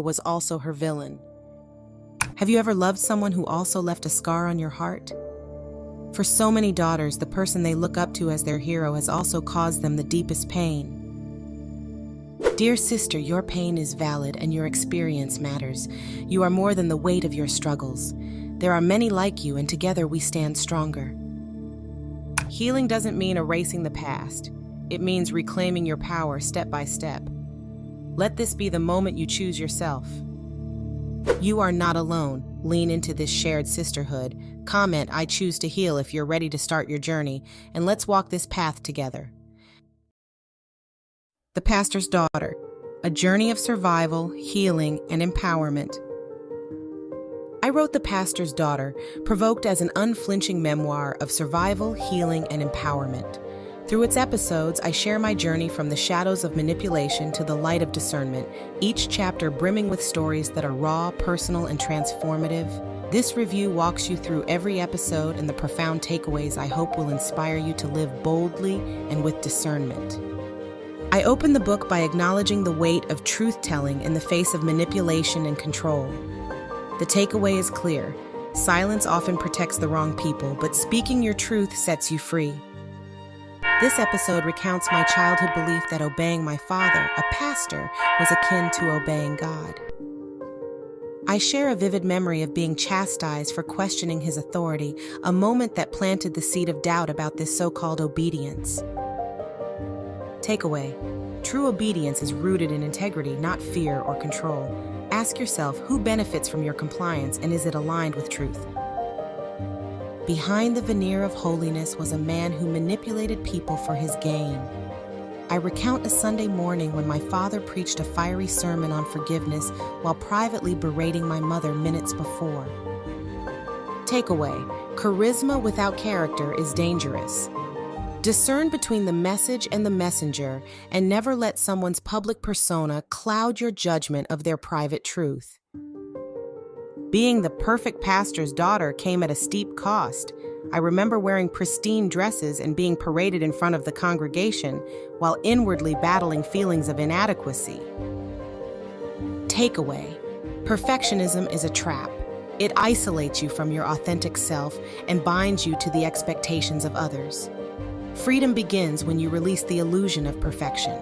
was also her villain. Have you ever loved someone who also left a scar on your heart? For so many daughters, the person they look up to as their hero has also caused them the deepest pain. Dear sister, your pain is valid and your experience matters. You are more than the weight of your struggles. There are many like you, and together we stand stronger. Healing doesn't mean erasing the past. It means reclaiming your power step by step. Let this be the moment you choose yourself. You are not alone. Lean into this shared sisterhood. Comment, "I choose to heal," if you're ready to start your journey, and let's walk this path together. The Pastor's Daughter, a journey of survival, healing, and empowerment. I wrote The Pastor's Daughter, Provoked, as an unflinching memoir of survival, healing, and empowerment. Through its episodes, I share my journey from the shadows of manipulation to the light of discernment, each chapter brimming with stories that are raw, personal, and transformative. This review walks you through every episode and the profound takeaways I hope will inspire you to live boldly and with discernment. I open the book by acknowledging the weight of truth-telling in the face of manipulation and control. The takeaway is clear. Silence often protects the wrong people, but speaking your truth sets you free. This episode recounts my childhood belief that obeying my father, a pastor, was akin to obeying God. I share a vivid memory of being chastised for questioning his authority, a moment that planted the seed of doubt about this so-called obedience. Takeaway: true obedience is rooted in integrity, not fear or control. Ask yourself, who benefits from your compliance, and is it aligned with truth? Behind the veneer of holiness was a man who manipulated people for his gain. I recount a Sunday morning when my father preached a fiery sermon on forgiveness while privately berating my mother minutes before. Takeaway: charisma without character is dangerous. Discern between the message and the messenger, and never let someone's public persona cloud your judgment of their private truth. Being the perfect pastor's daughter came at a steep cost. I remember wearing pristine dresses and being paraded in front of the congregation while inwardly battling feelings of inadequacy. Takeaway: perfectionism is a trap. It isolates you from your authentic self and binds you to the expectations of others. Freedom begins when you release the illusion of perfection.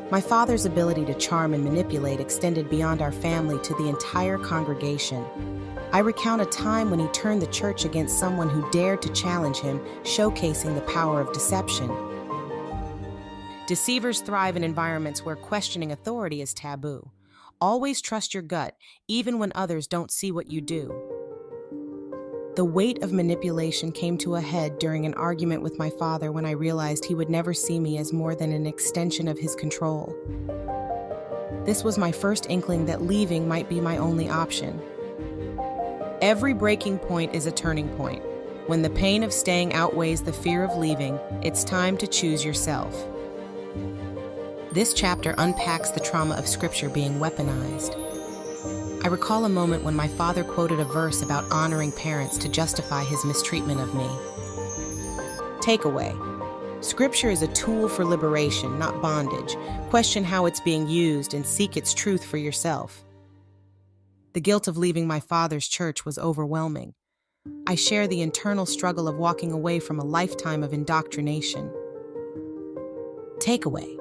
My father's ability to charm and manipulate extended beyond our family to the entire congregation. I recount a time when he turned the church against someone who dared to challenge him, showcasing the power of deception. Deceivers thrive in environments where questioning authority is taboo. Always trust your gut, even when others don't see what you do. The weight of manipulation came to a head during an argument with my father when I realized he would never see me as more than an extension of his control. This was my first inkling that leaving might be my only option. Every breaking point is a turning point. When the pain of staying outweighs the fear of leaving, it's time to choose yourself. This chapter unpacks the trauma of Scripture being weaponized. I recall a moment when my father quoted a verse about honoring parents to justify his mistreatment of me. Takeaway: Scripture is a tool for liberation, not bondage. Question how it's being used and seek its truth for yourself. The guilt of leaving my father's church was overwhelming. I share the internal struggle of walking away from a lifetime of indoctrination. Takeaway: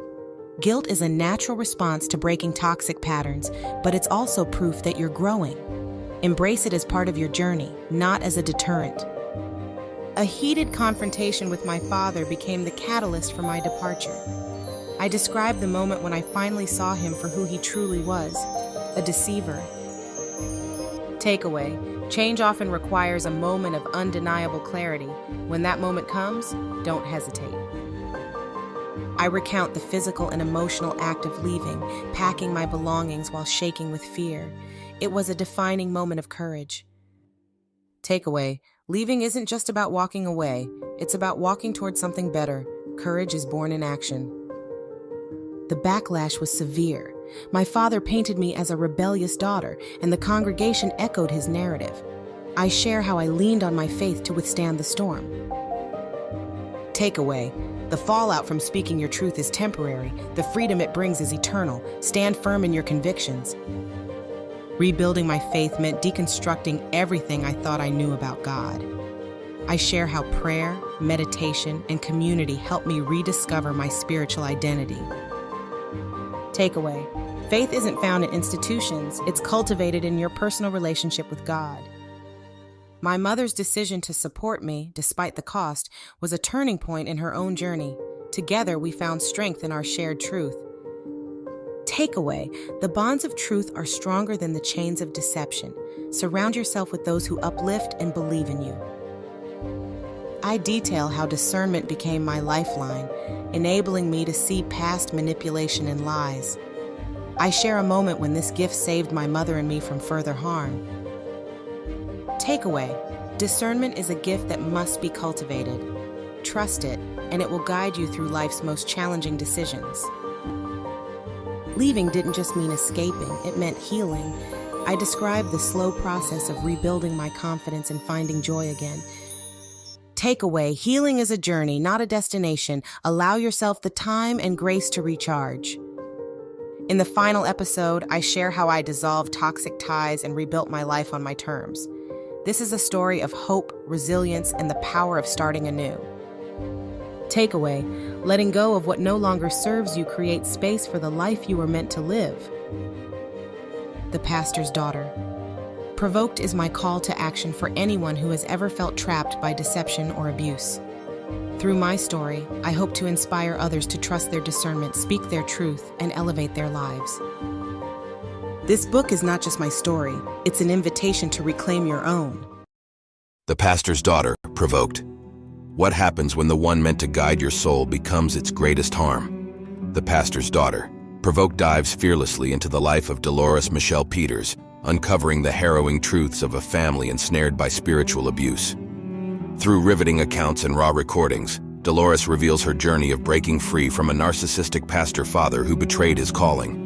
guilt is a natural response to breaking toxic patterns, but it's also proof that you're growing. Embrace it as part of your journey, not as a deterrent. A heated confrontation with my father became the catalyst for my departure. I described the moment when I finally saw him for who he truly was, a deceiver. Takeaway: change often requires a moment of undeniable clarity. When that moment comes, don't hesitate. I recount the physical and emotional act of leaving, packing my belongings while shaking with fear. It was a defining moment of courage. Takeaway: leaving isn't just about walking away, it's about walking towards something better. Courage is born in action. The backlash was severe. My father painted me as a rebellious daughter, and the congregation echoed his narrative. I share how I leaned on my faith to withstand the storm. Takeaway: The fallout from speaking your truth is temporary. The freedom it brings is eternal. Stand firm in your convictions. Rebuilding my faith meant deconstructing everything I thought I knew about God. I share how prayer, meditation, and community helped me rediscover my spiritual identity. Takeaway: faith isn't found in institutions, it's cultivated in your personal relationship with God. My mother's decision to support me, despite the cost, was a turning point in her own journey. Together, we found strength in our shared truth. Takeaway: the bonds of truth are stronger than the chains of deception. Surround yourself with those who uplift and believe in you. I detail how discernment became my lifeline, enabling me to see past manipulation and lies. I share a moment when this gift saved my mother and me from further harm. Takeaway: discernment is a gift that must be cultivated. Trust it, and it will guide you through life's most challenging decisions. Leaving didn't just mean escaping, it meant healing. I described the slow process of rebuilding my confidence and finding joy again. Takeaway: healing is a journey, not a destination. Allow yourself the time and grace to recharge. In the final episode, I share how I dissolved toxic ties and rebuilt my life on my terms. This is a story of hope, resilience, and the power of starting anew. Takeaway: letting go of what no longer serves you creates space for the life you were meant to live. The Pastor's Daughter. Provoked is my call to action for anyone who has ever felt trapped by deception or abuse. Through my story, I hope to inspire others to trust their discernment, speak their truth, and elevate their lives. This book is not just my story, it's an invitation to reclaim your own. The Pastor's Daughter, Provoked. What happens when the one meant to guide your soul becomes its greatest harm? The Pastor's Daughter, Provoked dives fearlessly into the life of Delores Michelle Peters, uncovering the harrowing truths of a family ensnared by spiritual abuse. Through riveting accounts and raw recordings, Delores reveals her journey of breaking free from a narcissistic pastor father who betrayed his calling.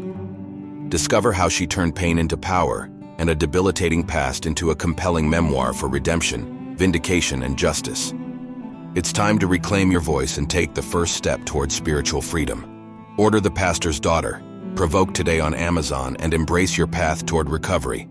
Discover how she turned pain into power and a debilitating past into a compelling memoir for redemption, vindication, and justice. It's time to reclaim your voice and take the first step towards spiritual freedom. Order The Pastor's Daughter, Provoked today on Amazon and embrace your path toward recovery.